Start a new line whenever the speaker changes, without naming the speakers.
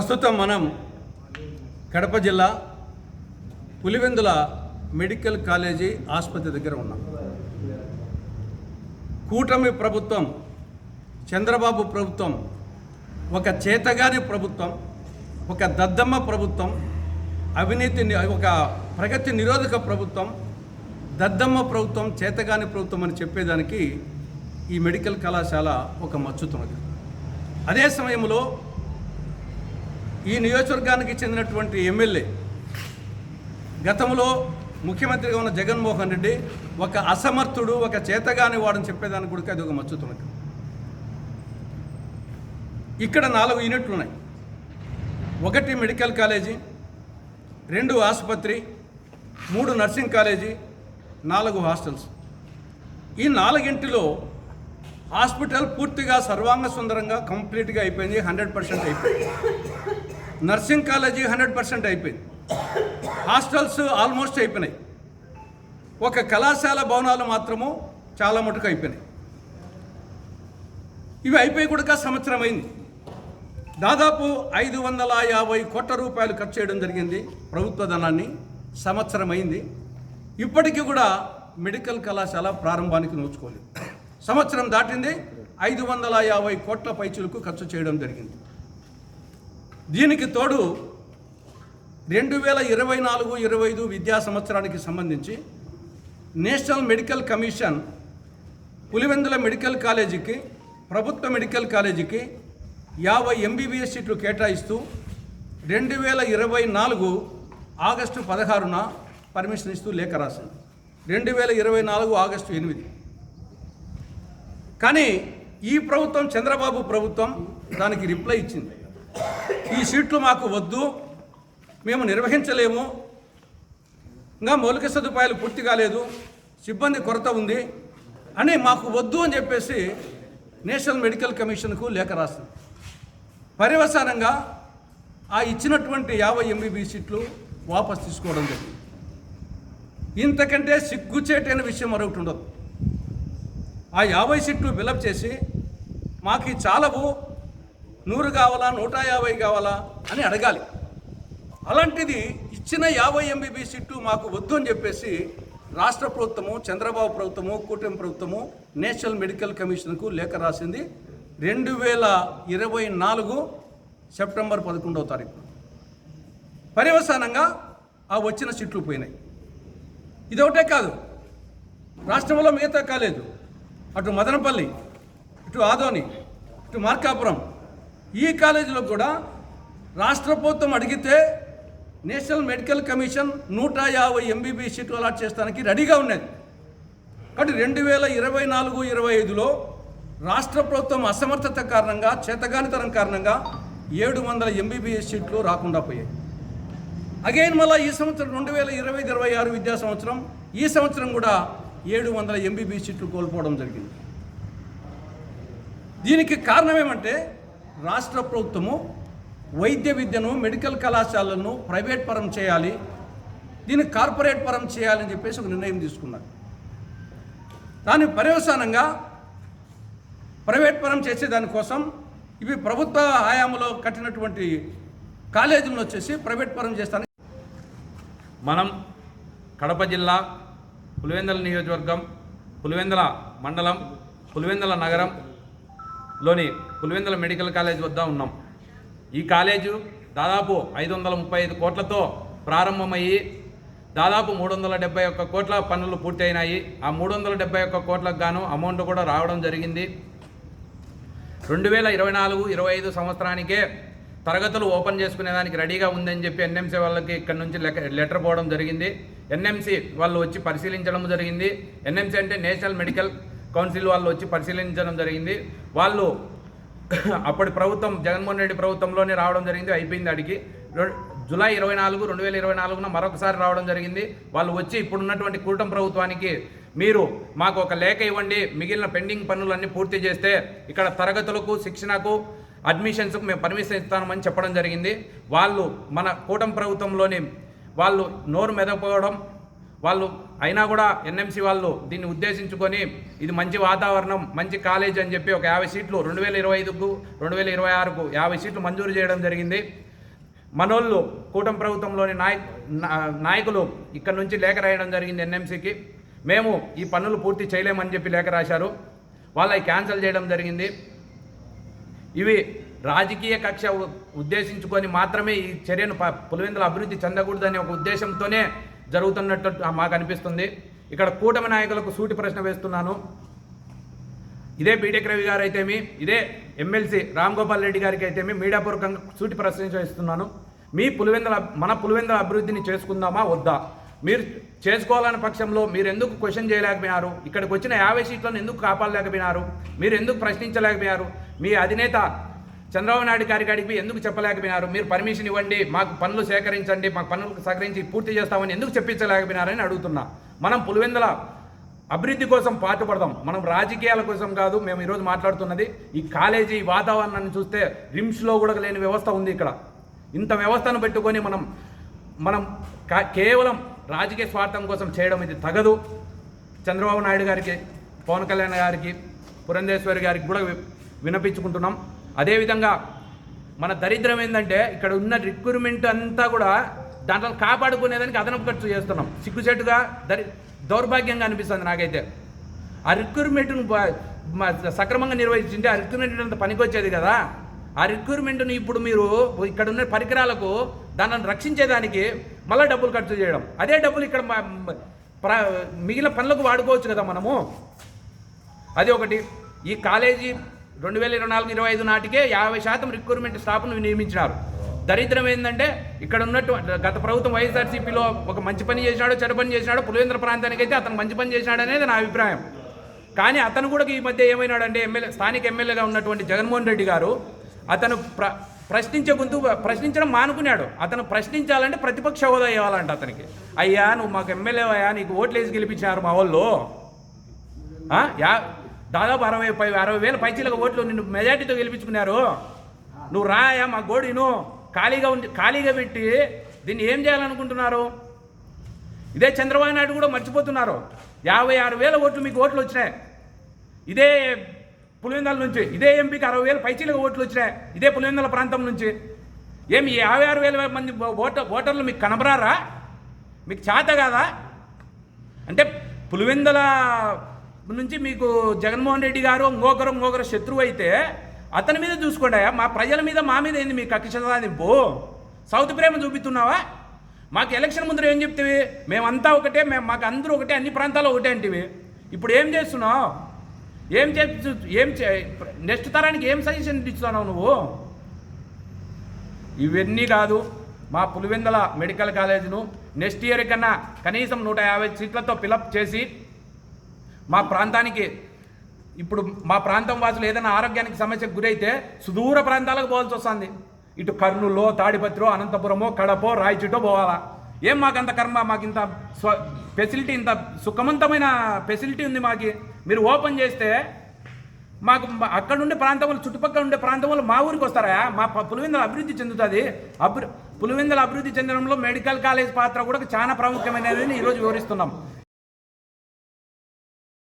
ప్రస్తుతం మనం కడప జిల్లా పులివెందుల మెడికల్ కాలేజీ ఆసుపత్రి దగ్గర ఉన్నాం. కూటమి ప్రభుత్వం, చంద్రబాబు ప్రభుత్వం ఒక చేతగాని ప్రభుత్వం, ఒక దద్దమ్మ ప్రభుత్వం, ఒక ప్రగతి నిరోధక ప్రభుత్వం, దద్దమ్మ ప్రభుత్వం, చేతగాని ప్రభుత్వం అని చెప్పేదానికి ఈ మెడికల్ కళాశాల ఒక మచ్చుతున్నది. అదే సమయంలో ఈ నియోజకవర్గానికి చెందినటువంటి ఎమ్మెల్యే, గతంలో ముఖ్యమంత్రిగా ఉన్న జగన్మోహన్ రెడ్డి ఒక అసమర్థుడు, ఒక చేతగాని వాడని చెప్పేదానికి కూడా అది ఒక మచ్చుతున్నది. ఇక్కడ 4 యూనిట్లు ఉన్నాయి. 1 మెడికల్ కాలేజీ, 2 ఆసుపత్రి, 3 నర్సింగ్ కాలేజీ, 4 హాస్టల్స్. ఈ 4 హాస్పిటల్ పూర్తిగా సర్వాంగ సుందరంగా కంప్లీట్గా అయిపోయింది, 100% అయిపోయింది. నర్సింగ్ కాలేజీ 100% అయిపోయింది. హాస్టల్స్ ఆల్మోస్ట్ అయిపోయినాయి. ఒక కళాశాల భవనాలు మాత్రము చాలా మటుకు అయిపోయినాయి. ఇవి అయిపోయి కూడా సంవత్సరం అయింది. దాదాపు 550 కోట్ల రూపాయలు ఖర్చు చేయడం జరిగింది ప్రభుత్వ ధనాన్ని. సంవత్సరం అయింది, ఇప్పటికీ కూడా మెడికల్ కళాశాల ప్రారంభానికి నోచుకోలేదు. సంవత్సరం దాటింది, 550 కోట్ల పైచులకు ఖర్చు చేయడం జరిగింది. దీనికి తోడు 2024-25 విద్యా సంవత్సరానికి సంబంధించి national medical commission Pulivendula medical కాలేజీకి, ప్రభుత్వ మెడికల్ కాలేజీకి 50 MBBS సీట్లు కేటాయిస్తూ 2024 ఆగస్టు 16న పర్మిషన్ ఇస్తూ లేఖ రాసింది. 2024 ఆగస్టు 8. కానీ ఈ ప్రభుత్వం, చంద్రబాబు ప్రభుత్వం దానికి రిప్లై ఇచ్చింది. ఈ సీట్లు మాకు వద్దు, మేము నిర్వహించలేము, ఇంకా మౌలిక సదుపాయాలు పూర్తి కాలేదు, సిబ్బంది కొరత ఉంది అని మాకు వద్దు అని చెప్పేసి నేషనల్ మెడికల్ కమిషన్కు లేఖ రాస్తుంది. పర్యవసానంగా ఆ ఇచ్చినటువంటి 50 MBBS సీట్లు వాపసు తీసుకోవడం జరిగింది. ఇంతకంటే సిగ్గుచేటైన విషయం మరొకటి ఉండదు. ఆ 50 సీట్లు బిలప్ చేసి మాకు చాలవు, 100 కావాలా, 150 కావాలా అని అడగాలి. అలాంటిది ఇచ్చిన 50 MBBS సీట్లు మాకు వద్దు అని చెప్పేసి రాష్ట్ర ప్రభుత్వము, చంద్రబాబు ప్రభుత్వము, కూటమి ప్రభుత్వము నేషనల్ మెడికల్ కమిషన్కు లేఖ రాసింది 2024 సెప్టెంబర్ 11వ తారీఖు. పర్యవసానంగా ఆ వచ్చిన సీట్లు పోయినాయి. ఇదొకటే కాదు, రాష్ట్రంలో మిగతా కాలేజు, అటు మదనపల్లి, ఇటు ఆదోని, ఇటు మార్కాపురం, ఈ కాలేజీలో కూడా రాష్ట్ర ప్రభుత్వం అడిగితే నేషనల్ మెడికల్ కమిషన్ 150 MBBS సీట్లు అలాట్ చేస్తానికి రెడీగా ఉన్నది. కాబట్టి 2024-25లో రాష్ట్ర ప్రభుత్వం అసమర్థత కారణంగా, చేతగానితనం కారణంగా 700 MBBS సీట్లు రాకుండా పోయాయి. అగైన్ మళ్ళీ ఈ సంవత్సరం 2025-26 విద్యా సంవత్సరం, ఈ సంవత్సరం కూడా 700 MBBS సీట్లు కోల్పోవడం జరిగింది. దీనికి కారణం ఏమంటే రాష్ట్ర ప్రభుత్వము వైద్య విద్యను, మెడికల్ కళాశాలలను ప్రైవేట్ పరం చేయాలి, దీన్ని కార్పొరేట్ పరం చేయాలని చెప్పేసి ఒక నిర్ణయం తీసుకున్నారు. దాని పర్యవసానంగా ప్రైవేట్ పరం చేసేదానికోసం ఇవి ప్రభుత్వ హయాంలో కట్టినటువంటి కాలేజీలను వచ్చేసి ప్రైవేట్ పరం చేస్తాను.
మనం కడప జిల్లా పులివెందుల నియోజకవర్గం, పులివెందుల మండలం, పులివెందుల నగరంలోని పులివెందుల మెడికల్ కాలేజ్ వద్ద ఉన్నాం. ఈ కాలేజు దాదాపు 535 కోట్లతో ప్రారంభమయ్యి దాదాపు 371 కోట్ల పనులు పూర్తయినాయి. ఆ 371 కోట్లకు గాను అమౌంట్ కూడా రావడం జరిగింది. 2024-25 సంవత్సరానికే తరగతులు ఓపెన్ చేసుకునేదానికి రెడీగా ఉందని చెప్పి ఎన్ఎంసీ వాళ్ళకి ఇక్కడ నుంచి లెటర్ పోవడం జరిగింది. ఎన్ఎంసీ వాళ్ళు వచ్చి పరిశీలించడం జరిగింది. ఎన్ఎంసీ అంటే నేషనల్ మెడికల్ కౌన్సిల్ వాళ్ళు వచ్చి పరిశీలించడం జరిగింది. వాళ్ళు అప్పటి ప్రభుత్వం, జగన్మోహన్ రెడ్డి ప్రభుత్వంలోనే రావడం జరిగింది. అయిపోయింది. అడిగి జూలై 24, 2024న మరొకసారి రావడం జరిగింది. వాళ్ళు వచ్చి ఇప్పుడున్నటువంటి కూటమి ప్రభుత్వానికి మీరు మాకు ఒక లేఖ ఇవ్వండి, మిగిలిన పెండింగ్ పనులన్నీ పూర్తి చేస్తే ఇక్కడ తరగతులకు, శిక్షణకు, అడ్మిషన్స్కు మేము పర్మిషన్ ఇస్తామని చెప్పడం జరిగింది. వాళ్ళు మన కూటమి ప్రభుత్వంలోని వాళ్ళు నోరు మెదకపోవడం, వాళ్ళు అయినా కూడా ఎన్ఎంసీ వాళ్ళు దీన్ని ఉద్దేశించుకొని ఇది మంచి వాతావరణం, మంచి కాలేజ్ అని చెప్పి ఒక 50 సీట్లు 2025కు 2026కు 50 సీట్లు మంజూరు చేయడం జరిగింది. మనోళ్ళు కూటమి ప్రభుత్వంలోని నాయకులు ఇక్కడ నుంచి లేఖ రాయడం జరిగింది ఎన్ఎంసీకి. మేము ఈ పనులు పూర్తి చేయలేమని చెప్పి లేఖ రాశారు. వాళ్ళవి క్యాన్సిల్ చేయడం జరిగింది. ఇవి రాజకీయ కక్ష ఉద్దేశించుకొని మాత్రమే ఈ చర్యను పులివెందుల అభివృద్ధి చెందకూడదనే ఒక ఉద్దేశంతోనే జరుగుతున్నట్టు మాకు అనిపిస్తుంది. ఇక్కడ కూటమి నాయకులకు సూటి ప్రశ్న వేస్తున్నాను. ఇదే బీటెక్ రవి గారు అయితేమి, ఇదే ఎమ్మెల్సీ రామ్ గోపాల్ రెడ్డి గారికి అయితేమి మీడియాపూర్వకంగా సూటి ప్రశ్న వేస్తున్నాను. మన పులివెందుల అభివృద్ధిని చేసుకుందామా వద్దా? మీరు చేసుకోవాలనే పక్షంలో మీరు ఎందుకు క్వశ్చన్ చేయలేకపోయినారు? ఇక్కడికి వచ్చిన 50 సీట్లను ఎందుకు కాపాడలేకపోయినారు? మీరు ఎందుకు ప్రశ్నించలేకపోయారు? మీ అధినేత చంద్రబాబు నాయుడు గారికి ఎందుకు చెప్పలేకపోయినారు? మీరు పర్మిషన్ ఇవ్వండి, మాకు పనులు సేకరించండి, మాకు పనులకు సహకరించి పూర్తి చేస్తామని ఎందుకు చెప్పించలేకపోయినారని అడుగుతున్నా. మనం పులివెందుల అభివృద్ధి కోసం పాటుపడదాం, మనం రాజకీయాల కోసం కాదు. మేము ఈరోజు మాట్లాడుతున్నది ఈ కాలేజీ వాతావరణాన్ని చూస్తే రిమ్స్లో కూడా లేని వ్యవస్థ ఉంది ఇక్కడ. ఇంత వ్యవస్థను పెట్టుకొని మనం కేవలం రాజకీయ స్వార్థం కోసం చేయడం ఇది తగదు. చంద్రబాబు నాయుడు గారికి, పవన్ కళ్యాణ్ గారికి, పురంధేశ్వరి గారికి కూడా వినపించుకుంటున్నాం. అదేవిధంగా మన దరిద్రం ఏంటంటే ఇక్కడ ఉన్న రిక్రూట్మెంట్ అంతా కూడా దాంట్లో కాపాడుకునేదానికి అదనపు ఖర్చు చేస్తున్నాం. సిగ్గుచేటుగా దౌర్భాగ్యంగా అనిపిస్తుంది నాకైతే. ఆ రిక్రూట్మెంట్ను సక్రమంగా నిర్వహించింటే ఆ రిక్రూట్మెంట్ అంత పనికొచ్చేది కదా. ఆ రిక్రూట్మెంట్ను ఇప్పుడు మీరు ఇక్కడ ఉన్న పరికరాలకు దానిని రక్షించేదానికి మళ్ళీ డబ్బులు ఖర్చు చేయడం, అదే డబ్బులు ఇక్కడ మిగిలిన పనులకు వాడుకోవచ్చు కదా మనము. అది ఒకటి. ఈ కాలేజీ 2024-25 నాటికే 50% రిక్రూట్మెంట్ స్టాఫ్ను నియమించినారు. దరిద్రం ఏంటంటే ఇక్కడ ఉన్నట్టు గత ప్రభుత్వం వైఎస్ఆర్సీపీలో ఒక మంచి పని చేసినాడో చెడు పని చేసినాడో పులివెందుల ప్రాంతానికి అయితే అతను మంచి పని చేసినాడు అనేది నా అభిప్రాయం. కానీ అతను కూడా ఈ మధ్య ఏమైనాడంటే స్థానిక ఎమ్మెల్యేగా ఉన్నటువంటి జగన్మోహన్ రెడ్డి గారు అతను ప్రశ్నించడం మానుకున్నాడు. అతను ప్రశ్నించాలంటే ప్రతిపక్ష హోదా ఇవ్వాలంట అతనికి. అయ్యా నువ్వు మాకు ఎమ్మెల్యే అయ్యా, నీకు ఓట్లు వేసి గెలిపించినారు మా వాళ్ళు, దాదాపు 60,000 పైచీలకు ఓట్లు నిన్ను మెజార్టీతో గెలిపించుకున్నారు. నువ్వు రాయా మా గోడిను ఖాళీగా పెట్టి దీన్ని ఏం చేయాలనుకుంటున్నారు? ఇదే చంద్రబాబు నాయుడు కూడా మర్చిపోతున్నారు. 56,000 ఓట్లు మీకు ఓట్లు వచ్చినాయి ఇదే పులివెందుల నుంచి. ఇదే ఎంపీకి 60,000 పైచీలకు ఓట్లు వచ్చినాయి ఇదే పులివెందుల ప్రాంతం నుంచి. ఏమి 56,000 మంది ఓటర్లు మీకు కనబరారా? మీకు చేత కాదా? అంటే పులివెందుల నుంచి మీకు జగన్మోహన్ రెడ్డి గారు ఇంకొకరు శత్రువు అయితే అతని మీద చూసుకోండి. మా ప్రజల మీద మా మీద ఏంది మీ కక్ష సాధింపు? సౌత్ ప్రేమ చూపిస్తున్నావా? మాకు ఎలక్షన్ ముందర ఏం చెప్తేవి? మేమంతా ఒకటే, మాకు అందరూ ఒకటే, అన్ని ప్రాంతాల్లో ఒకటే అంటివి. ఇప్పుడు ఏం చేస్తున్నావు? నెక్స్ట్ తరానికి ఏం సజెషన్ ఇస్తున్నావు నువ్వు? ఇవన్నీ కాదు. మా పులివెందుల మెడికల్ కాలేజీను నెక్స్ట్ ఇయర్ కన్నా కనీసం 150 సీట్లతో ఫిలప్ చేసి మా ప్రాంతానికి, ఇప్పుడు మా ప్రాంతం వాసులు ఏదైనా ఆరోగ్యానికి సమస్యకు గురైతే సుదూర ప్రాంతాలకు పోవాల్సి వస్తుంది. ఇటు కర్నూలు, తాడిపత్రి, అనంతపురమో, కడపో, రాయచూటో పోవాలా? ఏం మాకంత కర్మ? మాకు ఇంత ఫెసిలిటీ, ఇంత సుఖవంతమైన ఫెసిలిటీ ఉంది మాకు. మీరు ఓపెన్ చేస్తే మాకు అక్కడ ఉండే ప్రాంతం వాళ్ళు, చుట్టుపక్కల ఉండే ప్రాంతం వాళ్ళు మా ఊరికి వస్తారా? మా పులివెందుల అభివృద్ధి చెందుతుంది. పులివెందుల అభివృద్ధి చెందడంలో మెడికల్ కాలేజ్ పాత్ర కూడా చాలా ప్రాముఖ్యమైనదని ఈరోజు వివరిస్తున్నాం.